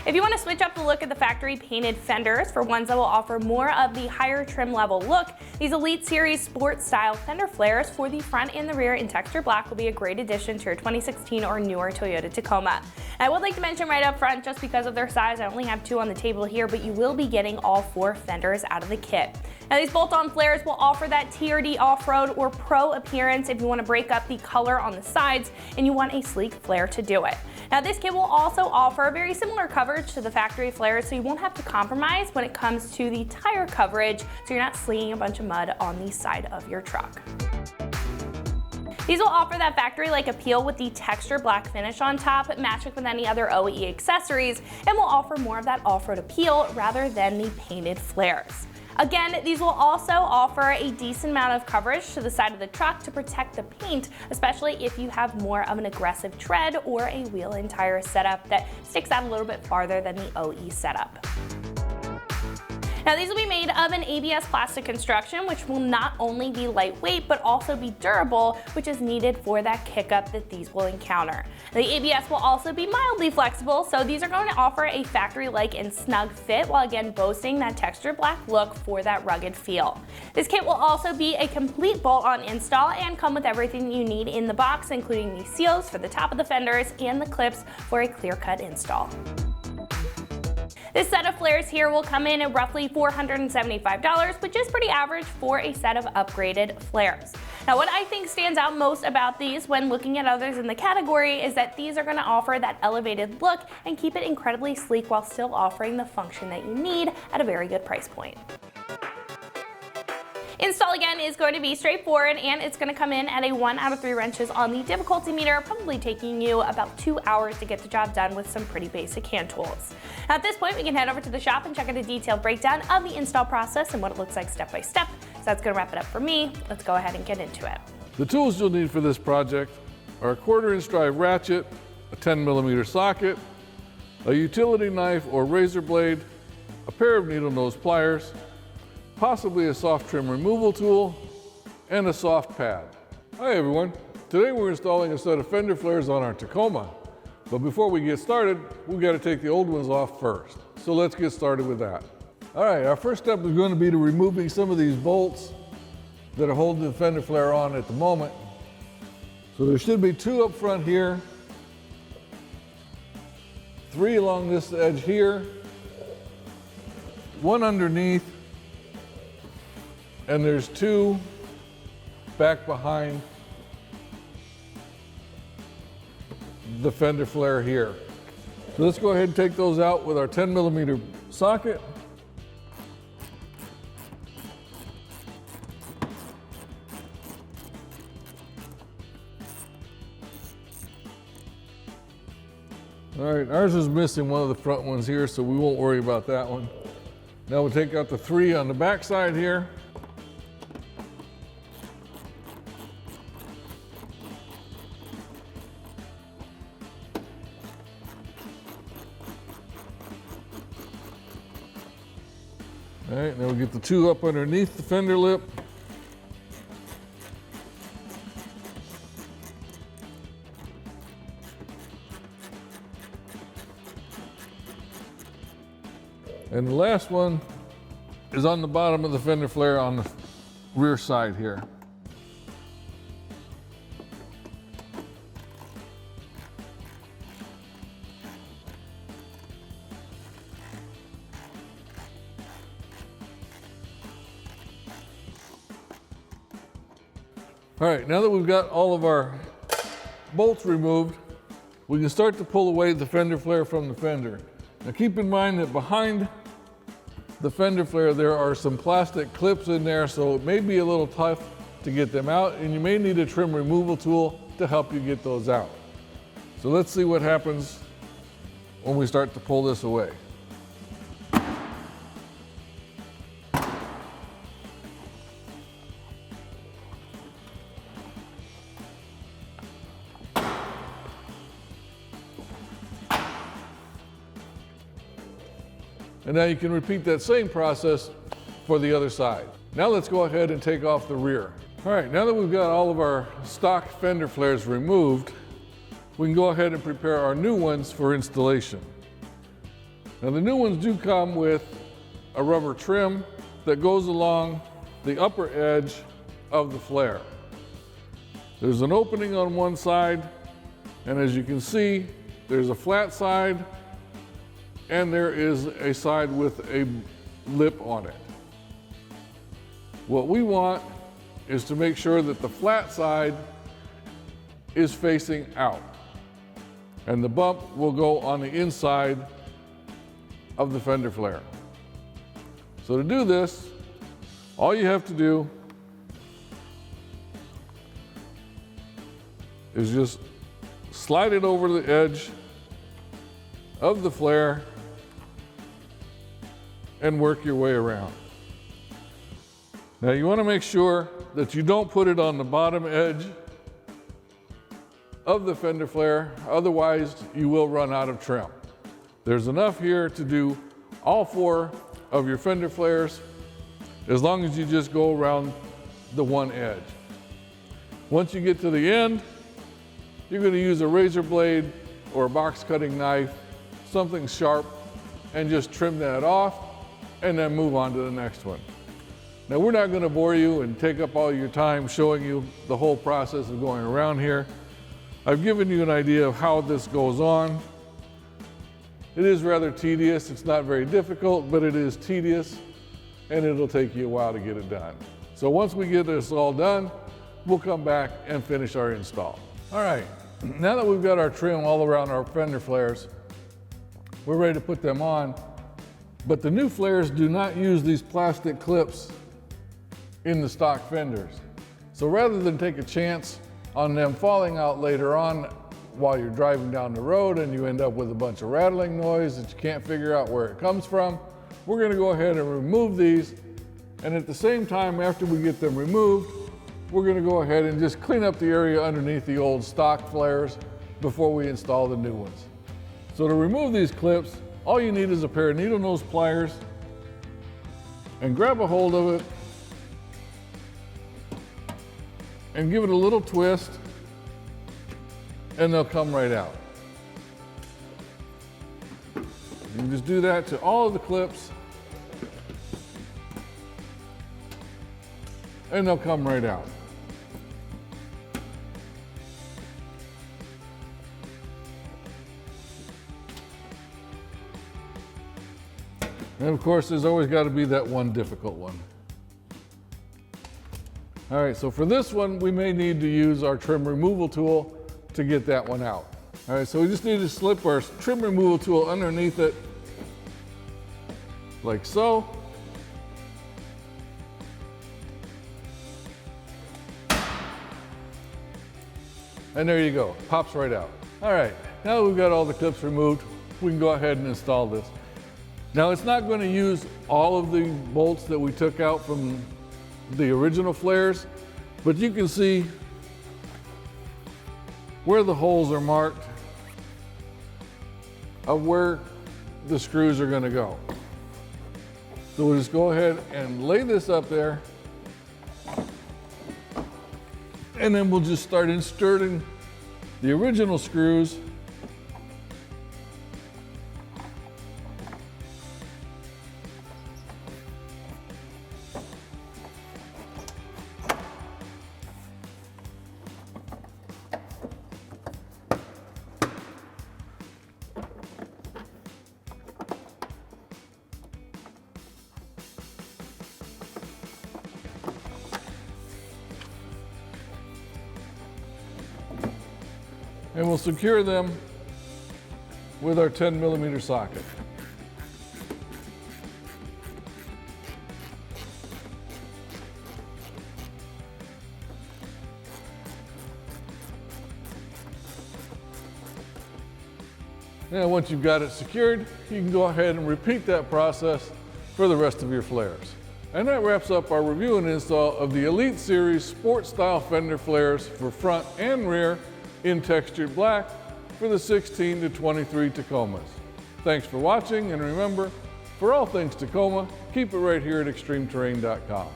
If you want to switch up the look of the factory painted fenders for ones that will offer more of the higher trim level look, these Elite Series Sport Style fender flares for the front and the rear in texture black will be a great addition to your 2016 or newer Toyota Tacoma. And I would like to mention right up front, just because of their size, I only have 2 on the table here, but you will be getting all 4 fenders out of the kit. Now these bolt-on flares will offer that TRD off-road or pro appearance if you want to break up the color on the sides and you want a sleek flare to do it. Now this kit will also offer very similar coverage to the factory flares, so you won't have to compromise when it comes to the tire coverage, so you're not slinging a bunch of mud on the side of your truck. These will offer that factory-like appeal with the texture black finish on top, match it with any other OE accessories, and will offer more of that off-road appeal rather than the painted flares. Again, these will also offer a decent amount of coverage to the side of the truck to protect the paint, especially if you have more of an aggressive tread or a wheel and tire setup that sticks out a little bit farther than the OE setup. Now these will be made of an ABS plastic construction, which will not only be lightweight but also be durable, which is needed for that kick-up that these will encounter. The ABS will also be mildly flexible, so these are going to offer a factory-like and snug fit while again boasting that textured black look for that rugged feel. This kit will also be a complete bolt-on install and come with everything you need in the box, including the seals for the top of the fenders and the clips for a clear-cut install. This set of flares here will come in at roughly $475, which is pretty average for a set of upgraded flares. Now what I think stands out most about these when looking at others in the category is that these are going to offer that elevated look and keep it incredibly sleek while still offering the function that you need at a very good price point. Install again is going to be straightforward, and it's going to come in at a 1 out of 3 wrenches on the difficulty meter, probably taking you about 2 hours to get the job done with some pretty basic hand tools. At this point, we can head over to the shop and check out a detailed breakdown of the install process and what it looks like step by step. So that's going to wrap it up for me. Let's go ahead and get into it. The tools you'll need for this project are a 1/4-inch drive ratchet, a 10mm socket, a utility knife or razor blade, a pair of needle nose pliers, possibly a soft trim removal tool, and a soft pad. Hi everyone. Today we're installing a set of fender flares on our Tacoma. But before we get started, we've got to take the old ones off first. So let's get started with that. All right, our first step is going to be to removing some of these bolts that are holding the fender flare on at the moment. So there should be 2 up front here, 3 along this edge here, 1 underneath, and there's 2 back behind the fender flare here. So let's go ahead and take those out with our 10mm socket. All right, ours is missing one of the front ones here, so we won't worry about that one. Now we'll take out the 3 on the back side here. All right, now we'll get the 2 up underneath the fender lip. And the last one is on the bottom of the fender flare on the rear side here. All right, now that we've got all of our bolts removed, we can start to pull away the fender flare from the fender. Now keep in mind that behind the fender flare there are some plastic clips in there, so it may be a little tough to get them out, and you may need a trim removal tool to help you get those out. So let's see what happens when we start to pull this away. And now you can repeat that same process for the other side. Now let's go ahead and take off the rear. All right, now that we've got all of our stock fender flares removed, we can go ahead and prepare our new ones for installation. Now the new ones do come with a rubber trim that goes along the upper edge of the flare. There's an opening on one side, and as you can see, there's a flat side and there is a side with a lip on it. What we want is to make sure that the flat side is facing out, and the bump will go on the inside of the fender flare. So to do this, all you have to do is just slide it over the edge of the flare and work your way around. Now you want to make sure that you don't put it on the bottom edge of the fender flare, otherwise you will run out of trim. There's enough here to do all 4 of your fender flares as long as you just go around the one edge. Once you get to the end, you're going to use a razor blade or a box cutting knife, something sharp, and just trim that off and then move on to the next one. Now we're not going to bore you and take up all your time showing you the whole process of going around here. I've given you an idea of how this goes on. It is rather tedious. It's not very difficult, but it is tedious, and it'll take you a while to get it done. So once we get this all done, we'll come back and finish our install. All right, now that we've got our trim all around our fender flares, we're ready to put them on. But the new flares do not use these plastic clips in the stock fenders. So rather than take a chance on them falling out later on while you're driving down the road and you end up with a bunch of rattling noise that you can't figure out where it comes from, we're going to go ahead and remove these. And at the same time, after we get them removed, we're going to go ahead and just clean up the area underneath the old stock flares before we install the new ones. So to remove these clips, all you need is a pair of needle nose pliers, and grab a hold of it and give it a little twist, and they'll come right out. You can just do that to all of the clips, and they'll come right out. And of course, there's always got to be that one difficult one. All right, so for this one, we may need to use our trim removal tool to get that one out. All right, so we just need to slip our trim removal tool underneath it, like so. And there you go, pops right out. All right, now that we've got all the clips removed, we can go ahead and install this. Now it's not going to use all of the bolts that we took out from the original flares, but you can see where the holes are marked of where the screws are going to go. So we'll just go ahead and lay this up there, and then we'll just start inserting the original screws and we'll secure them with our 10mm socket. Now once you've got it secured, you can go ahead and repeat that process for the rest of your flares. And that wraps up our review and install of the Elite Series Sport Style fender flares for front and rear in textured black for the 16 to 23 Tacomas. Thanks for watching, and remember, for all things Tacoma, keep it right here at extremeterrain.com.